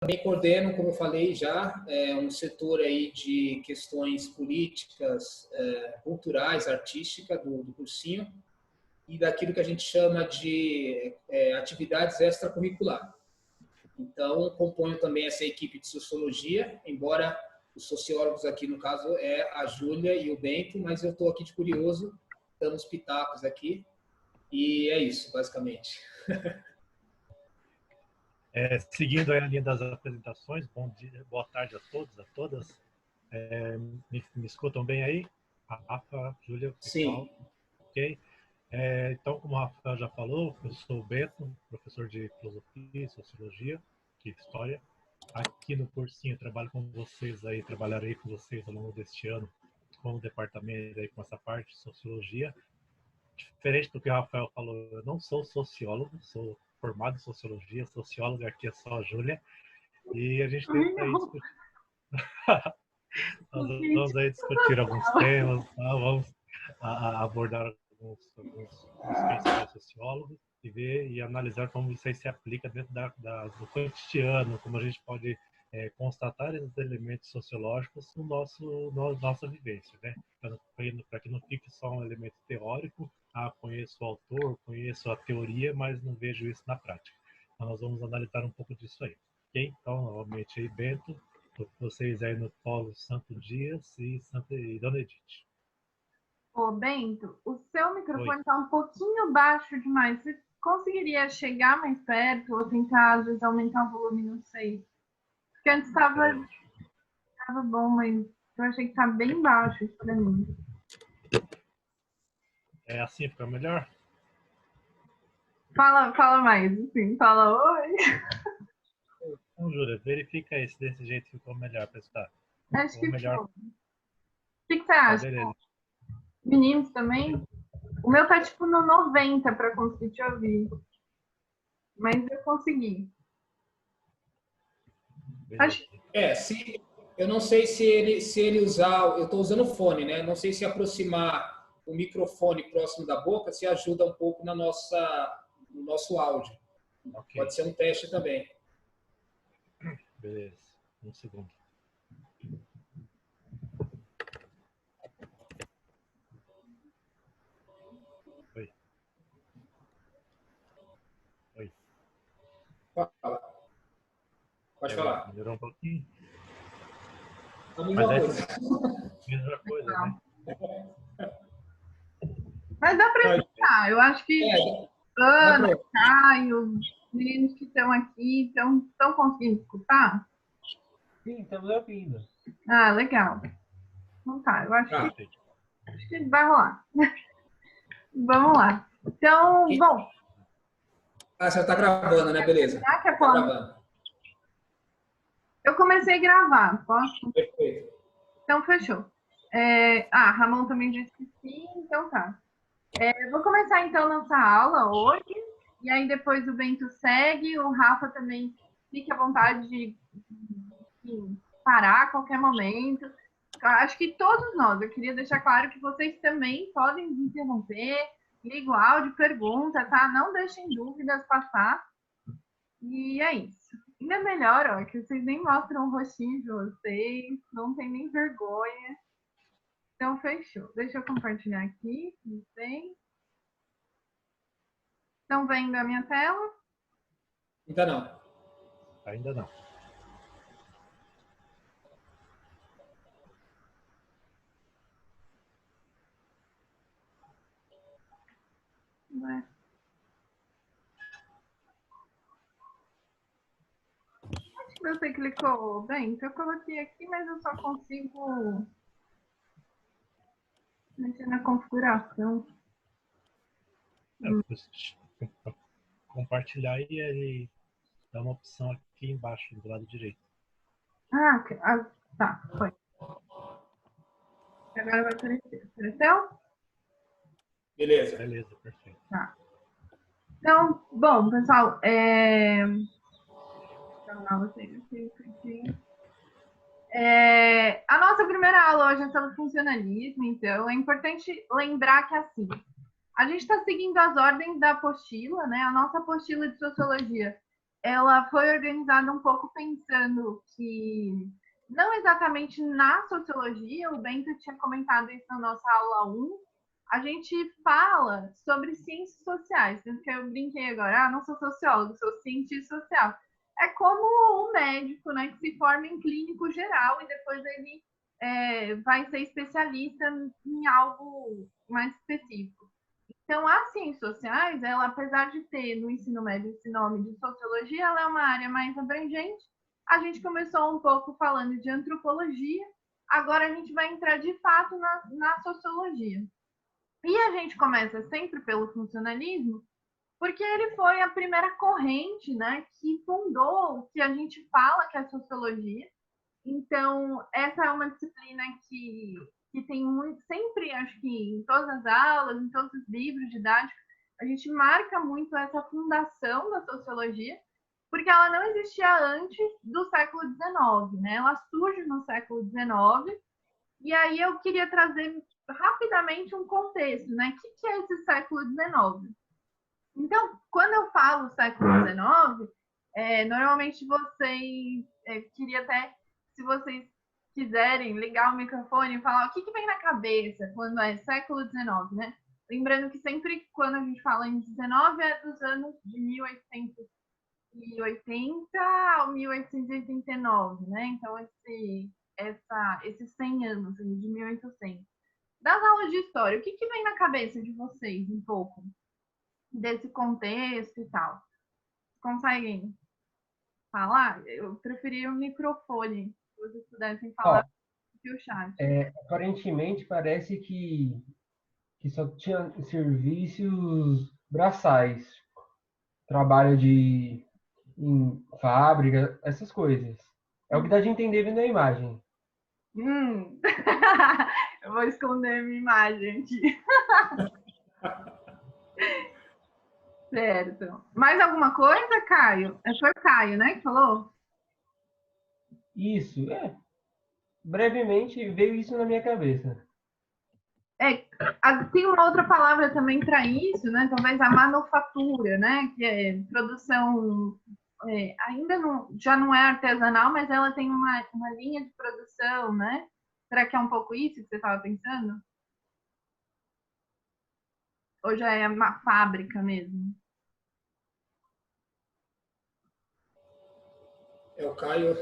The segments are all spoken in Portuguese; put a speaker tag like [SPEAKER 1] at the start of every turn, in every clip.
[SPEAKER 1] também coordeno, como eu falei já, um setor aí de questões políticas, culturais, artísticas do cursinho e daquilo que a gente chama de atividades extracurricular. Então, componho também essa equipe de sociologia, embora os sociólogos aqui, no caso, é a Júlia e o Bento, mas eu estou aqui de curioso, dando os pitacos aqui, e é isso, basicamente.
[SPEAKER 2] Seguindo a linha das apresentações, bom dia, boa tarde a todos, a todas. Me escutam bem aí? A Rafa, Júlia, pessoal?
[SPEAKER 1] Sim.
[SPEAKER 2] Ok. Então, como a Rafa já falou, eu sou o Beto, professor de filosofia, sociologia e história. Aqui no cursinho eu trabalho com vocês aí, trabalharei com vocês ao longo deste ano com o departamento aí, com essa parte de sociologia. Diferente do que o Rafael falou, eu não sou sociólogo, sou formado em sociologia, socióloga aqui é só a Júlia, e a gente tenta aí discutir. Nós vamos aí discutir alguns temas, tá? Vamos abordar alguns principais sociólogos e ver e analisar como isso aí se aplica dentro do cotidiano, como a gente pode constatar esses elementos sociológicos no nossa vivência, né? Para que não fique só um elemento teórico, conheço o autor, conheço a teoria, mas não vejo isso na prática. Então nós vamos analisar um pouco disso aí. Ok? Então, novamente aí, Bento, vocês aí no Polo Santo Dias e Dona Edith.
[SPEAKER 3] Ô, Bento, o seu microfone está um pouquinho baixo demais. Você conseguiria chegar mais perto ou tentar, às vezes, aumentar o volume? Não sei. Porque antes estava bom, mas eu achei que está bem baixo isso para mim.
[SPEAKER 2] É assim, fica melhor?
[SPEAKER 3] Fala mais, assim, fala oi.
[SPEAKER 2] Então, Júlia, verifica aí se desse jeito ficou melhor para estar.
[SPEAKER 3] Acho que
[SPEAKER 2] melhor.
[SPEAKER 3] ficou. O que você acha?
[SPEAKER 2] Beleza.
[SPEAKER 3] Meninos também? O meu tá tipo no 90 para conseguir te ouvir. Mas eu consegui.
[SPEAKER 2] Acho...
[SPEAKER 1] Eu não sei se ele usar... Eu estou usando o fone, né? Não sei se aproximar o microfone próximo da boca se ajuda um pouco no nosso áudio. Okay. Pode ser um teste também.
[SPEAKER 2] Beleza. Um segundo. Oi. Oi.
[SPEAKER 1] Fala. Pode falar.
[SPEAKER 2] Melhorou um pouquinho?
[SPEAKER 1] A mesma coisa.
[SPEAKER 2] Mesma coisa, né?
[SPEAKER 3] Mas dá para escutar. Eu acho que Ana, Caio, os meninos que estão aqui estão conseguindo escutar?
[SPEAKER 4] Sim, estamos ouvindo.
[SPEAKER 3] Ah, legal. Então tá, eu acho que vai rolar. Vamos lá. Então, bom.
[SPEAKER 1] Você está gravando, né? Beleza.
[SPEAKER 3] Será que é gravando? Eu comecei a gravar, posso?
[SPEAKER 1] Perfeito.
[SPEAKER 3] Então, fechou. Ramon também disse que sim, então tá. Vou começar, então, nossa aula hoje, e aí depois o Bento segue, o Rafa também fique à vontade de parar a qualquer momento. Acho que todos nós, eu queria deixar claro que vocês também podem interromper, liga o áudio, pergunta, tá? Não deixem dúvidas passar. E é isso. Ainda é melhor, ó, que vocês nem mostram o rostinho de vocês, não tem nem vergonha. Então, fechou. Deixa eu compartilhar aqui, não sei. Estão vendo a minha tela?
[SPEAKER 1] Ainda não.
[SPEAKER 2] Ainda não.
[SPEAKER 3] Ué. Acho que você clicou bem. Eu coloquei aqui, mas eu só consigo mexer na configuração.
[SPEAKER 2] Compartilhar e ele dá uma opção aqui embaixo, do lado direito.
[SPEAKER 3] Tá, foi. Agora vai aparecer. Apareceu?
[SPEAKER 1] Beleza.
[SPEAKER 2] Beleza, perfeito.
[SPEAKER 3] Tá. Então, bom, pessoal, a nossa primeira aula hoje é sobre funcionalismo, então é importante lembrar que, assim, a gente está seguindo as ordens da apostila, né? A nossa apostila de sociologia ela foi organizada um pouco pensando que, não exatamente na sociologia, o Bento tinha comentado isso na nossa aula 1, a gente fala sobre ciências sociais, tanto que eu brinquei agora, não sou sociólogo, sou cientista social. É como um médico, né, que se forma em clínico geral e depois ele vai ser especialista em algo mais específico. Então, as ciências sociais, ela, apesar de ter no ensino médio esse nome de sociologia, ela é uma área mais abrangente. A gente começou um pouco falando de antropologia, agora a gente vai entrar de fato na sociologia. E a gente começa sempre pelo funcionalismo, porque ele foi a primeira corrente, né, que fundou o que a gente fala que é sociologia. Então, essa é uma disciplina que tem muito, sempre, acho que em todas as aulas, em todos os livros didáticos, a gente marca muito essa fundação da sociologia, porque ela não existia antes do século XIX, né? Ela surge no século XIX, e aí eu queria trazer rapidamente um contexto, né? O que é esse século XIX? Então, quando eu falo século XIX, normalmente vocês, queria até, se vocês quiserem ligar o microfone e falar o que vem na cabeça quando é século XIX, né? Lembrando que sempre quando a gente fala em 19 é dos anos de 1880 ao 1889, né? Então, esses 100 anos, de 1800. Das aulas de história, o que vem na cabeça de vocês um pouco desse contexto e tal? Conseguem falar? Eu preferia o microfone, se vocês pudessem falar aqui o chat.
[SPEAKER 5] Aparentemente parece que só tinha serviços braçais, trabalho em fábrica, essas coisas. É o que dá de entender vendo a imagem.
[SPEAKER 3] Eu vou esconder minha imagem aqui. Certo. Mais alguma coisa, Caio? Foi o Caio, né, que falou?
[SPEAKER 5] Isso, brevemente veio isso na minha cabeça.
[SPEAKER 3] Tem uma outra palavra também para isso, né? Talvez a manufatura, né? Que é produção, ainda já não é artesanal, mas ela tem uma linha de produção, né? Será que é um pouco isso que você estava pensando? Ou já é uma fábrica mesmo?
[SPEAKER 1] É o Caio.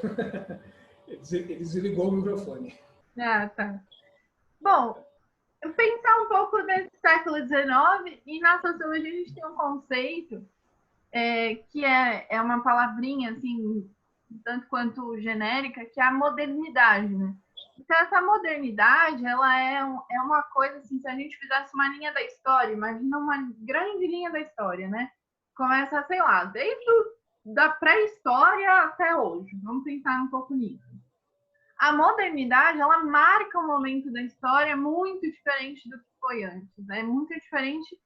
[SPEAKER 1] Ele desligou o microfone.
[SPEAKER 3] Ah, tá. Bom, pensar um pouco nesse século XIX, e na sociologia a gente tem um conceito que é uma palavrinha, assim, tanto quanto genérica, que é a modernidade, né? Então, essa modernidade, ela é uma coisa, assim, se a gente fizesse uma linha da história, imagina uma grande linha da história, né? Começa, sei lá, desde da pré-história até hoje. Vamos pensar um pouco nisso. A modernidade, ela marca um momento da história muito diferente do que foi antes, né? Muito diferente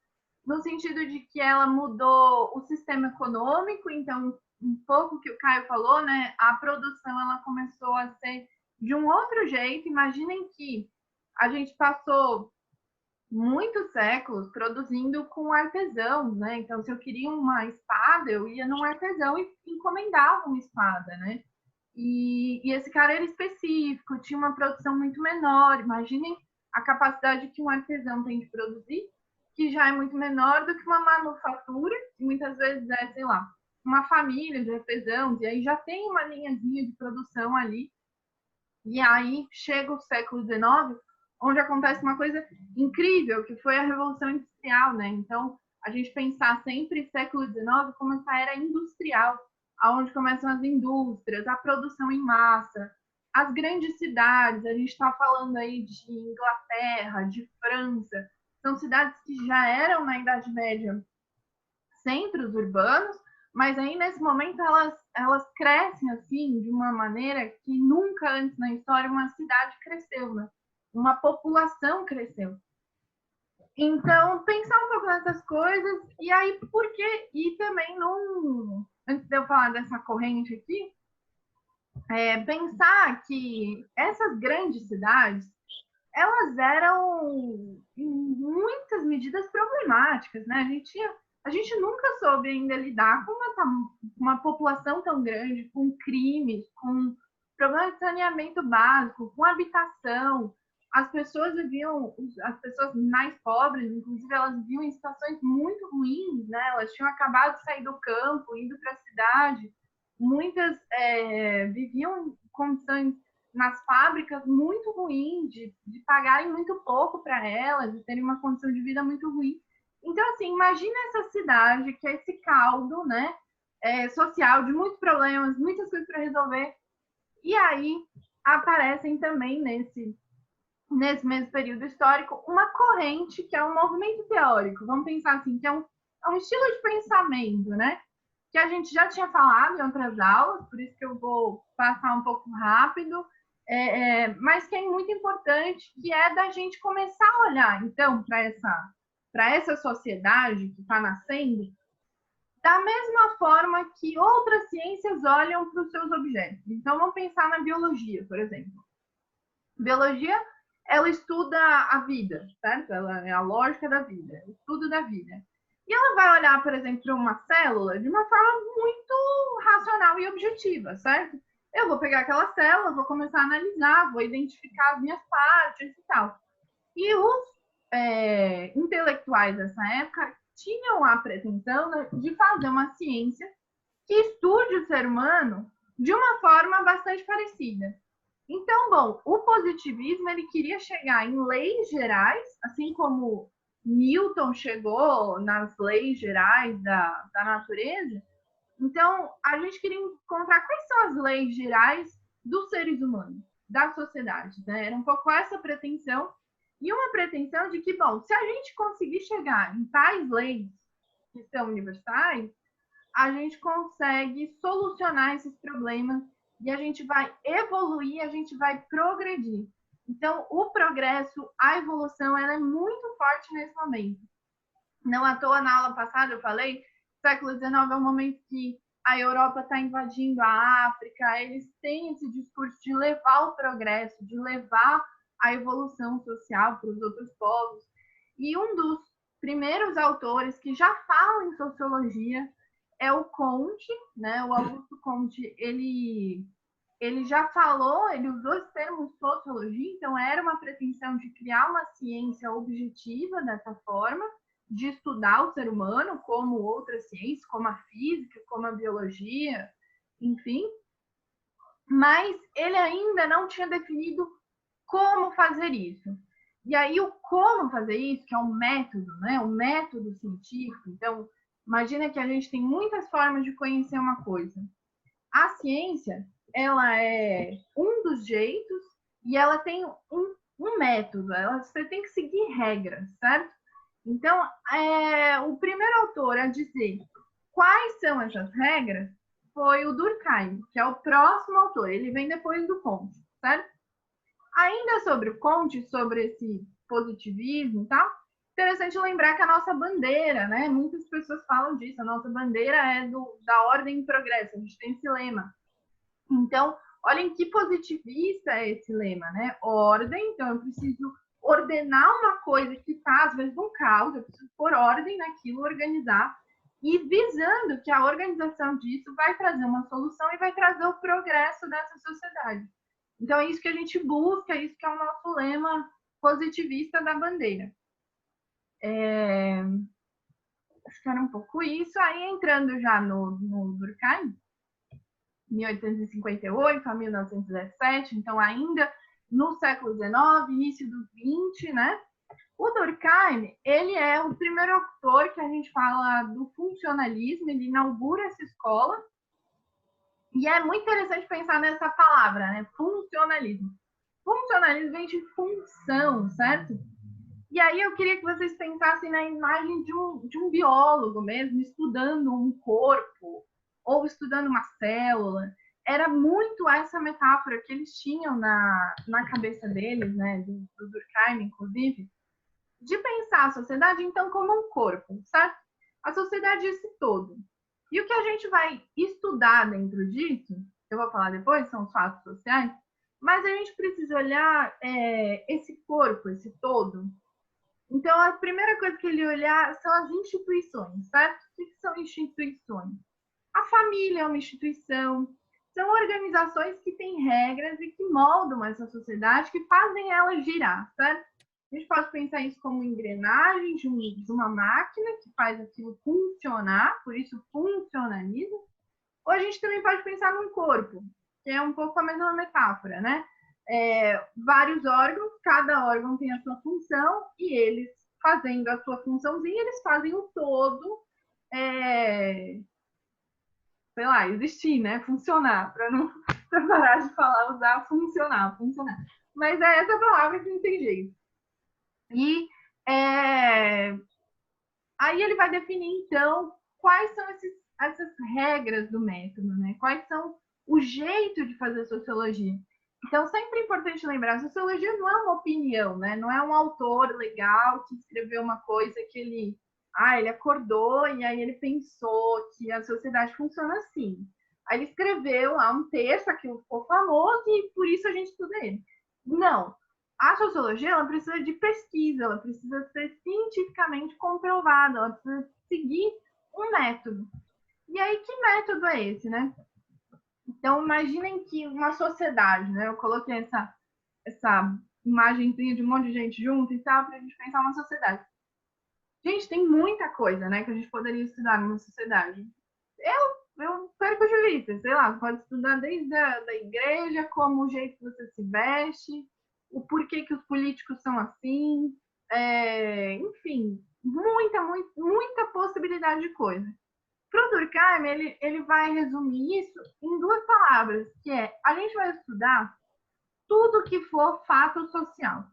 [SPEAKER 3] no sentido de que ela mudou o sistema econômico, então, um pouco que o Caio falou, né? A produção, ela começou a ser de um outro jeito. Imaginem que a gente passou muitos séculos produzindo com artesãos, né? Então, se eu queria uma espada, eu ia num artesão e encomendava uma espada, né? E esse cara era específico, tinha uma produção muito menor. Imaginem a capacidade que um artesão tem de produzir, que já é muito menor do que uma manufatura, que muitas vezes é, sei lá, uma família de artesãos, e aí já tem uma linhazinha de produção ali. E aí chega o século XIX, onde acontece uma coisa incrível, que foi a Revolução Industrial, né? Então, a gente pensar sempre século XIX como essa era industrial, aonde começam as indústrias, a produção em massa, as grandes cidades, a gente está falando aí de Inglaterra, de França, são cidades que já eram, na Idade Média, centros urbanos, mas aí nesse momento elas crescem assim de uma maneira que nunca antes na história uma cidade cresceu, né? Uma população cresceu. Então, pensar um pouco nessas coisas, e aí, por quê? E também, antes de eu falar dessa corrente aqui, pensar que essas grandes cidades, elas eram, em muitas medidas, problemáticas, né? A gente tinha a gente nunca soube ainda lidar com uma população tão grande, com crimes, com problemas de saneamento básico, com habitação. As pessoas mais pobres, inclusive, elas viviam em situações muito ruins, né? Elas tinham acabado de sair do campo, indo para a cidade. Muitas viviam em condições nas fábricas muito ruins, de pagarem muito pouco para elas, de terem uma condição de vida muito ruim. Então, assim, imagina essa cidade, que é esse caldo, né, social, de muitos problemas, muitas coisas para resolver. E aí aparecem também, nesse mesmo período histórico, uma corrente, que é um movimento teórico. Vamos pensar assim, que é um estilo de pensamento, né? Que a gente já tinha falado em outras aulas, por isso que eu vou passar um pouco rápido, mas que é muito importante, que é da gente começar a olhar, então, para essa sociedade que está nascendo, da mesma forma que outras ciências olham para os seus objetos. Então, vamos pensar na biologia, por exemplo. Biologia, ela estuda a vida, certo? Ela é a lógica da vida, o estudo da vida. E ela vai olhar, por exemplo, para uma célula de uma forma muito racional e objetiva, certo? Eu vou pegar aquela célula, vou começar a analisar, vou identificar as minhas partes e tal. E os intelectuais dessa época tinham a pretensão de fazer uma ciência que estude o ser humano de uma forma bastante parecida. Então, bom, o positivismo, ele queria chegar em leis gerais, assim como Newton chegou nas leis gerais da natureza. Então, a gente queria encontrar quais são as leis gerais dos seres humanos, da sociedade, né? Era um pouco essa pretensão, e uma pretensão de que, bom, se a gente conseguir chegar em tais leis que são universais, a gente consegue solucionar esses problemas e a gente vai evoluir, a gente vai progredir. Então, o progresso, a evolução, ela é muito forte nesse momento. Não à toa, na aula passada eu falei, século XIX é um momento que a Europa está invadindo a África, eles têm esse discurso de levar o progresso, de levar a evolução social para os outros povos. E um dos primeiros autores que já falam em sociologia é o Comte, né? O Augusto Comte, ele já falou, ele usou esse termo sociologia, então era uma pretensão de criar uma ciência objetiva dessa forma, de estudar o ser humano, como outras ciências, como a física, como a biologia, enfim. Mas ele ainda não tinha definido como fazer isso. E aí o como fazer isso, que é um método, né? Um método científico. Então, imagina que a gente tem muitas formas de conhecer uma coisa. A ciência, ela é um dos jeitos e ela tem um método. Você tem que seguir regras, certo? Então, o primeiro autor a dizer quais são essas regras foi o Durkheim, que é o próximo autor. Ele vem depois do Comte, certo? Ainda sobre o Comte, sobre esse positivismo e tal, interessante lembrar que a nossa bandeira, né? Muitas pessoas falam disso, a nossa bandeira é da ordem e progresso, a gente tem esse lema. Então, olhem que positivista é esse lema, né? Ordem, então eu preciso ordenar uma coisa que está, às vezes, um caos, eu preciso pôr ordem naquilo, organizar, e visando que a organização disso vai trazer uma solução e vai trazer o progresso dessa sociedade. Então, é isso que a gente busca, é isso que é o nosso lema positivista da bandeira. Acho que era um pouco isso. Aí, entrando já no Durkheim, 1858 a 1917, então ainda no século XIX, início do XX, né? O Durkheim, ele é o primeiro autor que a gente fala do funcionalismo, ele inaugura essa escola, e é muito interessante pensar nessa palavra, né? Funcionalismo. Funcionalismo vem de função, certo? E aí eu queria que vocês pensassem na imagem de um biólogo mesmo, estudando um corpo, ou estudando uma célula. Era muito essa metáfora que eles tinham na cabeça deles, né? Do Durkheim, inclusive, de pensar a sociedade, então, como um corpo, certo? A sociedade é esse todo. E o que a gente vai estudar dentro disso, eu vou falar depois, são os fatos sociais, mas a gente precisa olhar esse corpo, esse todo, Então, a primeira coisa que ele olhar são as instituições, certo? O que são instituições? A família é uma instituição, são organizações que têm regras e que moldam essa sociedade, que fazem ela girar, certo? A gente pode pensar isso como engrenagem de uma máquina que faz aquilo funcionar, por isso funcionalismo. Ou a gente também pode pensar num corpo, que é um pouco a mesma metáfora, né? Vários órgãos, cada órgão tem a sua função e eles, fazendo a sua funçãozinha, eles fazem o todo, sei lá, existir, né? Funcionar, para não parar de falar, usar funcionar. Mas é essa palavra que não tem jeito. E aí ele vai definir, então, quais são essas regras do método, né? Quais são o jeito de fazer sociologia. Então, sempre é importante lembrar, a sociologia não é uma opinião, né? Não é um autor legal que escreveu uma coisa que ele acordou e aí ele pensou que a sociedade funciona assim. Aí ele escreveu lá um texto, aquilo ficou famoso e por isso a gente estuda ele. Não. A sociologia, ela precisa de pesquisa, ela precisa ser cientificamente comprovada, ela precisa seguir um método. E aí, que método é esse, né? Então, imaginem que uma sociedade, né? Eu coloquei essa imagenzinha de um monte de gente junto e tal, para a gente pensar uma sociedade. Gente, tem muita coisa, né, que a gente poderia estudar numa sociedade. Eu perco o juízo, sei lá, pode estudar desde a igreja, como o jeito que você se veste, o porquê que os políticos são assim, enfim, muita possibilidade de coisa. Para o Durkheim, ele vai resumir isso em 2 palavras, que é, a gente vai estudar tudo que for fato social.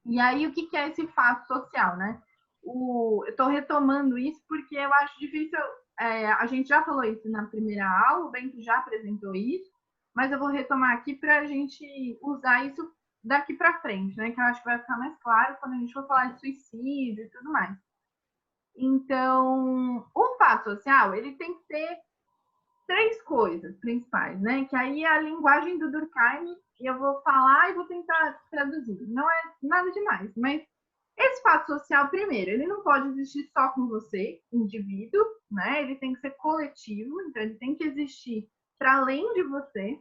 [SPEAKER 3] E aí, o que é esse fato social, né? Eu estou retomando isso porque eu acho difícil, a gente já falou isso na primeira aula, o Bento já apresentou isso, mas eu vou retomar aqui para a gente usar isso daqui para frente, né? Que eu acho que vai ficar mais claro quando a gente for falar de suicídio e tudo mais. Então, o fato social, ele tem que ter 3 coisas principais, né? Que aí é a linguagem do Durkheim, e eu vou falar e vou tentar traduzir. Não é nada demais, mas esse fato social, primeiro, ele não pode existir só com você, indivíduo, né? Ele tem que ser coletivo, então ele tem que existir para além de você.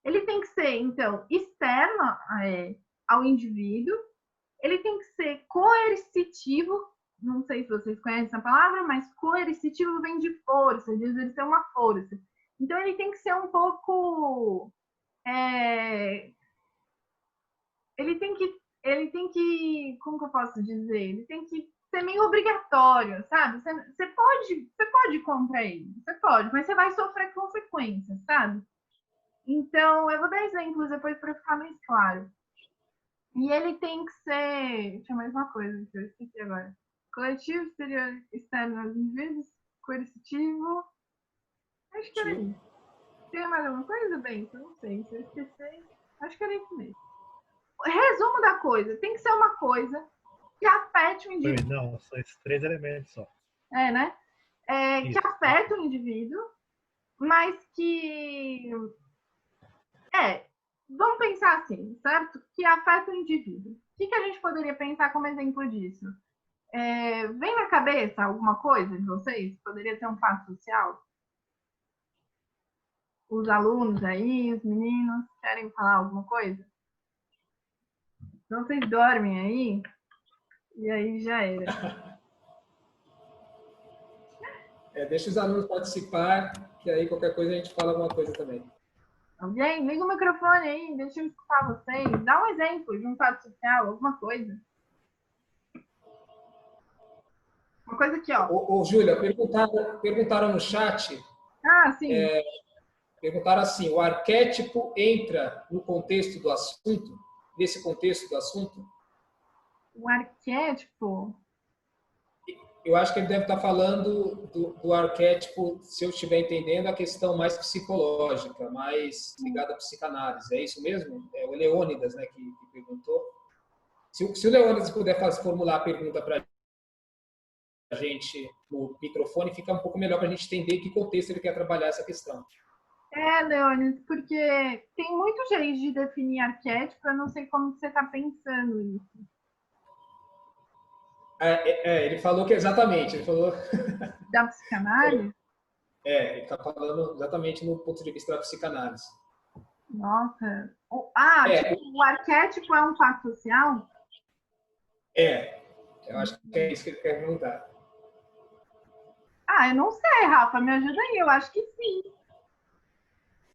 [SPEAKER 3] Ele tem que ser, então, externo ao indivíduo. Ele tem que ser coercitivo. Não sei se vocês conhecem essa palavra, mas coercitivo vem de força, de exercer uma força. Então, ele tem que ser um pouco... Ele tem que, como que eu posso dizer? Ele tem que ser meio obrigatório, sabe? Você pode ir contra ele, você pode, mas você vai sofrer consequências, sabe? Então, eu vou dar exemplos depois para ficar mais claro. E ele tem que ser... Tinha mais uma coisa que eu esqueci agora. Coletivo, exterior, externo aos indivíduos, coercitivo. Acho que era isso. Tem mais alguma coisa, Bento? Não sei. Se eu esquecer, acho que era isso mesmo. Resumo da coisa. Tem que ser uma coisa que afete o indivíduo.
[SPEAKER 2] Não, são esses 3 elementos só.
[SPEAKER 3] Né? Que afeta o indivíduo, mas que... vamos pensar assim, certo? Que afeta o indivíduo. O que a gente poderia pensar como exemplo disso? Vem na cabeça alguma coisa de vocês? Poderia ser um fato social? Os alunos aí, os meninos, querem falar alguma coisa? Então vocês dormem aí, e aí já era.
[SPEAKER 1] Deixa os alunos participar, que aí qualquer coisa a gente fala alguma coisa também.
[SPEAKER 3] Alguém? Liga o microfone aí, deixa eu escutar vocês. Dá um exemplo de um fato social, alguma coisa. Uma coisa aqui, ó.
[SPEAKER 1] Ô Júlia, perguntaram no chat.
[SPEAKER 3] Sim.
[SPEAKER 1] Perguntaram assim, o arquétipo entra no contexto do assunto? Nesse contexto do assunto?
[SPEAKER 3] O arquétipo?
[SPEAKER 1] Eu acho que ele deve estar falando do arquétipo, se eu estiver entendendo, a questão mais psicológica, mais ligada à psicanálise. É isso mesmo? É o Leônidas, né, que perguntou. Se o Leônidas puder formular a pergunta para a gente no microfone, fica um pouco melhor para a gente entender que contexto ele quer trabalhar essa questão.
[SPEAKER 3] Leônidas, porque tem muito jeito de definir arquétipo, eu não sei como você está pensando isso.
[SPEAKER 1] Ele falou que exatamente, ele falou,
[SPEAKER 3] Da psicanálise?
[SPEAKER 1] ele está falando exatamente no ponto de vista da psicanálise.
[SPEAKER 3] Nossa.
[SPEAKER 1] É,
[SPEAKER 3] Tipo, o arquétipo é um fato social?
[SPEAKER 1] eu acho que é isso que ele quer perguntar.
[SPEAKER 3] Eu não sei, Rafa, me ajuda aí, eu acho que sim.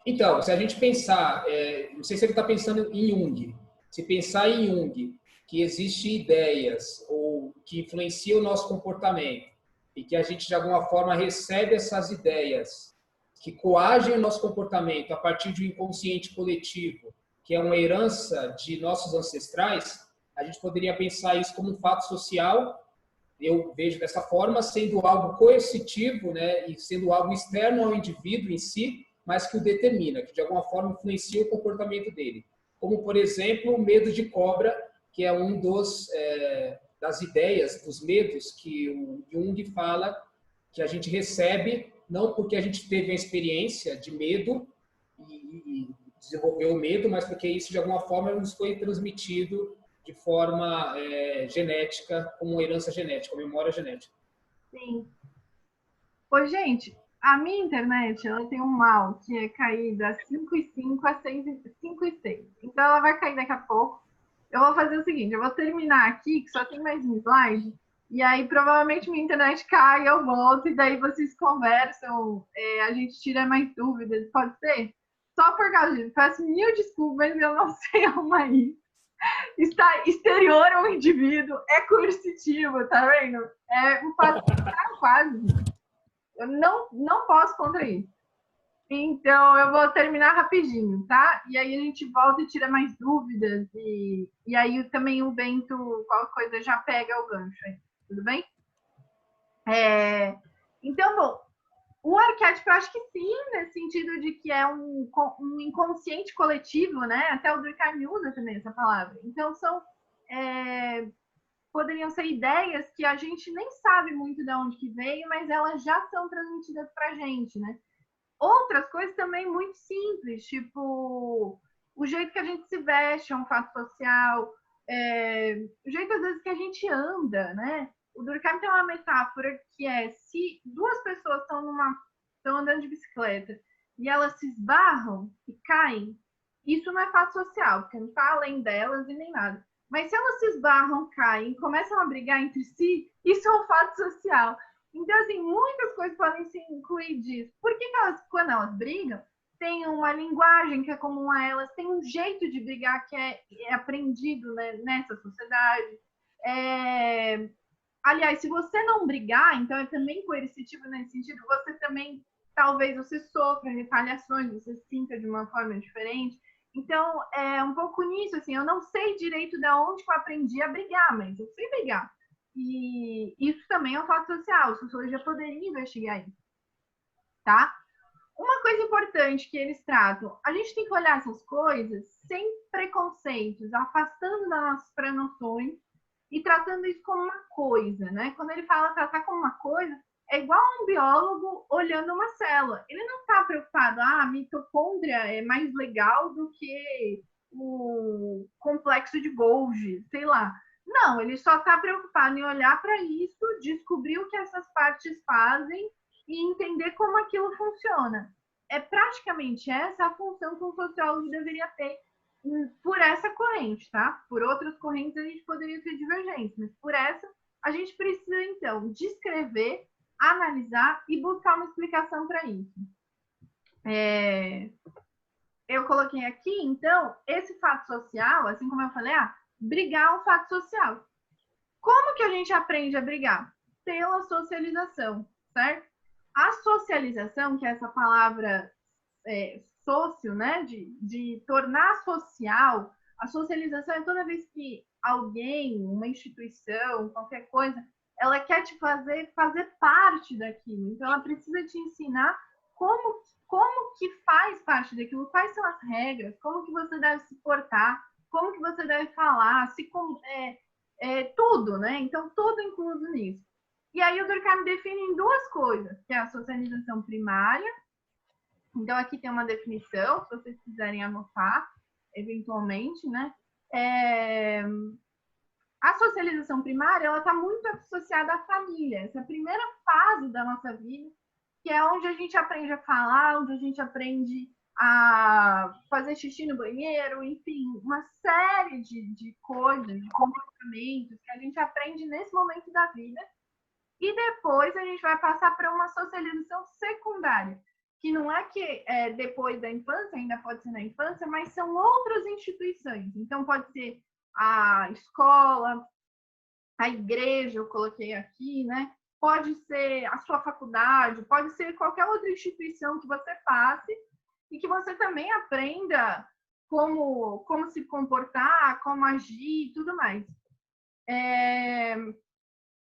[SPEAKER 1] Então, se a gente pensar, não sei se ele está pensando em Jung, se pensar em Jung, que existem ideias ou que influenciam o nosso comportamento e que a gente de alguma forma recebe essas ideias que coagem o nosso comportamento a partir de um inconsciente coletivo, que é uma herança de nossos ancestrais, a gente poderia pensar isso como um fato social. Eu vejo dessa forma, sendo algo coercitivo, né, e sendo algo externo ao indivíduo em si, mas que o determina, que de alguma forma influencia o comportamento dele. Como, por exemplo, o medo de cobra, que é um das ideias, dos medos que o Jung fala que a gente recebe, não porque a gente teve a experiência de medo e desenvolveu o medo, mas porque isso de alguma forma nos foi transmitido de forma genética, como uma herança genética, uma memória genética.
[SPEAKER 3] Sim. Ô, gente, a minha internet, ela tem um mal que é cair das 5h05 às 5h06. Então, ela vai cair daqui a pouco. Eu vou fazer o seguinte, eu vou terminar aqui, que só tem mais um slide, e aí provavelmente minha internet cai, eu volto, e daí vocês conversam, a gente tira mais dúvidas, pode ser? Só por causa disso, peço mil desculpas, eu não sei arrumar isso. Está exterior ao indivíduo, é coercitivo, tá vendo? É um fato quase. Eu não posso contra isso. Então, eu vou terminar rapidinho, tá? E aí a gente volta e tira mais dúvidas. E aí também o Bento, qualquer coisa, já pega o gancho aí. Tudo bem? Então, bom, o arquétipo eu acho que sim, nesse sentido de que é um inconsciente coletivo, né? Até o Durkheim usa também essa palavra. Então, poderiam ser ideias que a gente nem sabe muito de onde que veio, mas elas já são transmitidas para a gente, né? Outras coisas também muito simples, tipo o jeito que a gente se veste é um fato social, o jeito às vezes que a gente anda, né? O Durkheim tem uma metáfora que é se duas pessoas estão andando de bicicleta e elas se esbarram e caem, isso não é fato social, porque não está além delas e nem nada. Mas se elas se esbarram, caem, começam a brigar entre si, isso é um fato social. Então, assim, muitas coisas podem se incluir disso. Por que elas, quando elas brigam, tem uma linguagem que é comum a elas, tem um jeito de brigar que é aprendido, né, nessa sociedade. Aliás, se você não brigar, então é também coercitivo nesse sentido, você também, talvez você sofra retaliações, você se sinta de uma forma diferente. Então, é um pouco nisso, assim, eu não sei direito de onde eu aprendi a brigar, mas eu sei brigar. E isso também é um fato social, a sociologia poderia investigar isso, tá? Uma coisa importante que eles tratam, a gente tem que olhar essas coisas sem preconceitos, afastando das nossas pré-noções e tratando isso como uma coisa, né? Quando ele fala tratar como uma coisa, é igual um biólogo olhando uma célula. Ele não está preocupado, a mitocôndria é mais legal do que o complexo de Golgi, sei lá. Não, ele só está preocupado em olhar para isso, descobrir o que essas partes fazem e entender como aquilo funciona. É praticamente essa a função que um sociólogo deveria ter por essa corrente, tá? Por outras correntes a gente poderia ter divergência, mas por essa a gente precisa, então, descrever, analisar e buscar uma explicação para isso. Eu coloquei aqui, então, esse fato social, assim como eu falei, brigar é um fato social. Como que a gente aprende a brigar? Pela socialização, certo? A socialização, que é essa palavra sócio, né, de tornar social, a socialização é toda vez que alguém, uma instituição, qualquer coisa, ela quer te fazer parte daquilo. Então, ela precisa te ensinar como que faz parte daquilo, quais são as regras, como que você deve se portar, como que você deve falar, tudo, né? Então, tudo incluso nisso. E aí o Durkheim define em duas coisas, que é a socialização primária. Então, aqui tem uma definição, se vocês quiserem anotar, eventualmente, né? A socialização primária, ela está muito associada à família, essa primeira fase da nossa vida, que é onde a gente aprende a falar, onde a gente aprende a fazer xixi no banheiro, enfim, uma série de coisas, de comportamentos que a gente aprende nesse momento da vida. E depois a gente vai passar para uma socialização secundária, que não é que é depois da infância, ainda pode ser na infância, mas são outras instituições. Então, pode ser a escola, a igreja, eu coloquei aqui, né? Pode ser a sua faculdade, pode ser qualquer outra instituição que você passe e que você também aprenda como se comportar, como agir e tudo mais.